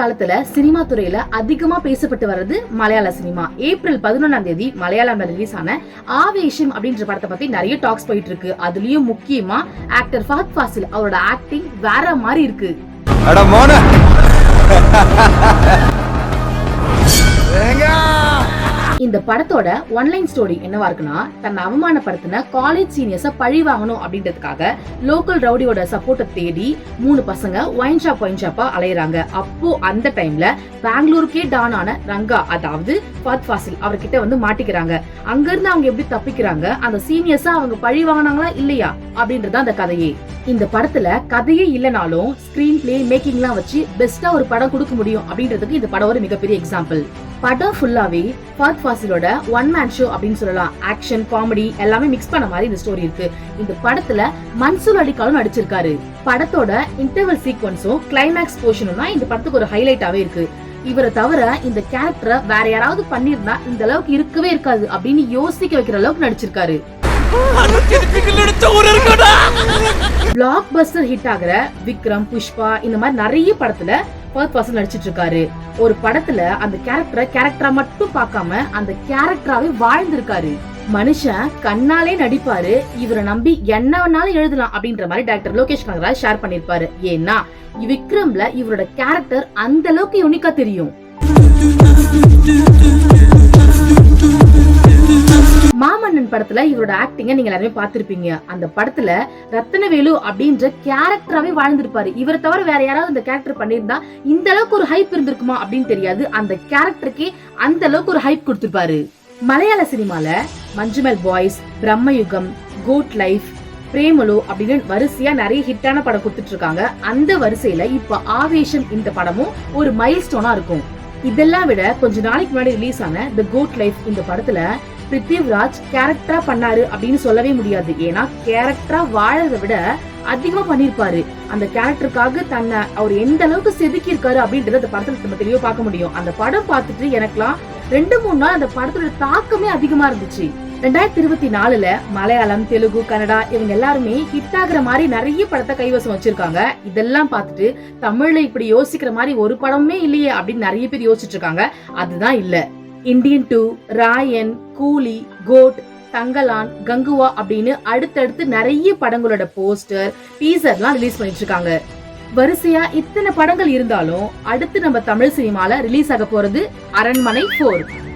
காலத்துல சினிமா துறையில அதிகமா பேசப்பட்டு வர்றது மலையாள சினிமா. ஏப்ரல் 11 மலையாளம்ல ரிலீஸ் ஆன ஆவேஷம் அப்படின்ற படத்தை பத்தி நிறைய டாக்ஸ் போயிட்டு இருக்கு. அதுலயும் முக்கியமா ஆக்டர் ஃபஹத் ஃபாசில் அவரோட ஆக்டிங் வேற மாதிரி இருக்கு. இந்த படத்தோட ஒன்லைன் ஸ்டோரி என்னவா இருக்குன்னா, தன்னை அவமானப்படுத்தின காலேஜ் சீனியர்ஸ பழி வாங்கணும் அப்படின்றதுக்காக லோக்கல் ரவுடியோட சப்போர்ட்டை தேடி 3 பசங்க ஒயின் ஷாப்பா அலையறாங்க. அப்போ அந்த டைம்ல பெங்களூருக்கே டான் ஆன ரங்கா, அதாவது ஃபஹத் ஃபாசில் அவர்கிட்ட வந்து மாட்டிக்கிறாங்க. அங்க இருந்து அவங்க எப்படி தப்பிக்கிறாங்க, அந்த சீனியர்ஸா அவங்க பழி வாங்கினாங்களா இல்லையா அப்படின்றத அந்த கதையே. இந்த படத்துல கதையே இல்லனாலும் ஸ்கிரீன் பிளே மேக்கிங்லாம் வச்சு பெஸ்டா ஒரு படம் கொடுக்க முடியும் அப்படின்றதுக்கு இந்த படம் ஒரு மிகப்பெரிய எக்ஸாம்பிள். படம் ஃபுல்லாவே ஃபஹத் ஃபாசிலோட ஒன் மேன் ஷோ அப்படின்னு சொல்லலாம். ஆக்ஷன் காமெடி எல்லாமே மிக்ஸ் பண்ண மாதிரி இந்த ஸ்டோரி இருக்கு. இந்த படத்துல மன்சூர் அலிகானும் நடிச்சிருக்காரு. படத்தோட இன்டர்வல் சீக்வன்ஸும் கிளைமேக்ஸ் போர்ஷனும் தான் இந்த படத்துக்கு ஒரு ஹைலைட்டாவே இருக்கு. இவரை தவிர இந்த கேரக்டரை வேற யாராவது பண்ணிருந்தா இந்த அளவுக்கு இருக்கவே இருக்காது அப்படின்னு யோசிக்க வைக்கிற அளவுக்கு நடிச்சிருக்காரு. பிளாக் பஸ்டர் ஹிட் ஆகிற விக்ரம், புஷ்பா இந்த மாதிரி நிறைய படத்துல ஃபஹத் ஃபாசில் நடிச்சிட்டு இருக்காரு. ஒரு படத்துல அந்த கேரக்டரா மட்டும் பார்க்காம அந்த கேரக்டராவே வாழ்ந்திருக்காரு. மனுஷன் கண்ணாலே நடிப்பாரு, இவரை நம்பி என்ன வேணாலும் எழுதலாம் அப்படின்ற மாதிரி டைரக்டர் லோகேஷ் கனகராஜ் ஷேர் பண்ணிருப்பாரு. ஏன்னா விக்ரம்ல இவரோட கேரக்டர் அந்த அளவுக்கு யூனிக்கா தெரியும். மாமன்னன் படத்துல இவரோட ஆக்டிங்க நீங்க எல்லாருமே பாத்திருப்பீங்க. அந்த படத்துல ரத்னவேலு அப்படின்ற கேரக்டராவே வாழ்ந்திருப்பாரு. இவரை தவிர வேற யாராவது இந்த கேரக்டர் பண்ணிருந்தா இந்த அளவுக்கு ஒரு ஹைப் இருந்திருக்குமா அப்படின்னு தெரியாது. அந்த கேரக்டருக்கே அந்த அளவுக்கு ஒரு ஹைப் கொடுத்திருப்பாரு. மலையாள சினிமால Manjummel boys, Bramayugam, goat life, Premalu அப்படின்னு வரிசையா நிறைய ஹிட்டான படம் கொடுத்துட்டு இருக்காங்க. அந்த வரிசையில இப்ப ஆவேஷம் இந்த படமும் ஒரு மைல் ஸ்டோனா இருக்கும். இதெல்லாம் விட கொஞ்ச நாளைக்கு முன்னாடி ரிலீஸ் ஆன தி கோட் லைஃப் இந்த படத்துல பிருத்திவிராஜ் கேரக்டரா பண்ணாரு அப்படின்னு சொல்லவே முடியாது. ஏன்னா கேரக்டரா வாழறதை விட அதிகமா பண்ணிருப்பாரு. அந்த கேரக்டருக்காக தன்னை அவர் எந்த அளவுக்கு செதுக்கி இருக்காரு அப்படின்றத அந்த படத்துல நம்ம தெளிவா பார்க்க முடியும். அந்த படம் பார்த்துட்டு எனக்குலாம் 2-3 நாள் அந்த படத்தோட தாக்கமே அதிகமா இருந்துச்சு. 2024 மலையாளம், தெலுங்கு, கன்னடா இவங்க எல்லாருமே ஹிட் ஆகுற மாதிரி நிறைய படத்தை கைவசம் வச்சிருக்காங்க. இதெல்லாம் பார்த்துட்டு தமிழ்ல இப்படி யோசிக்கிற மாதிரி ஒரு படமே இல்லையே அப்படின்னு நிறைய பேர் யோசிச்சுட்டு இருக்காங்க. அதுதான் இல்ல. இந்தியன் 2, ராயன், கூலி, கோட், தங்கலான், கங்குவா அப்படின்னு அடுத்தடுத்து நிறைய படங்களோட போஸ்டர், டீசர்லாம் ரிலீஸ் பண்ணிட்டு இருக்காங்க. வரிசையா இத்தனை படங்கள் இருந்தாலும் அடுத்து நம்ம தமிழ் சினிமால ரிலீஸ் ஆக போறது அரண்மனை 4.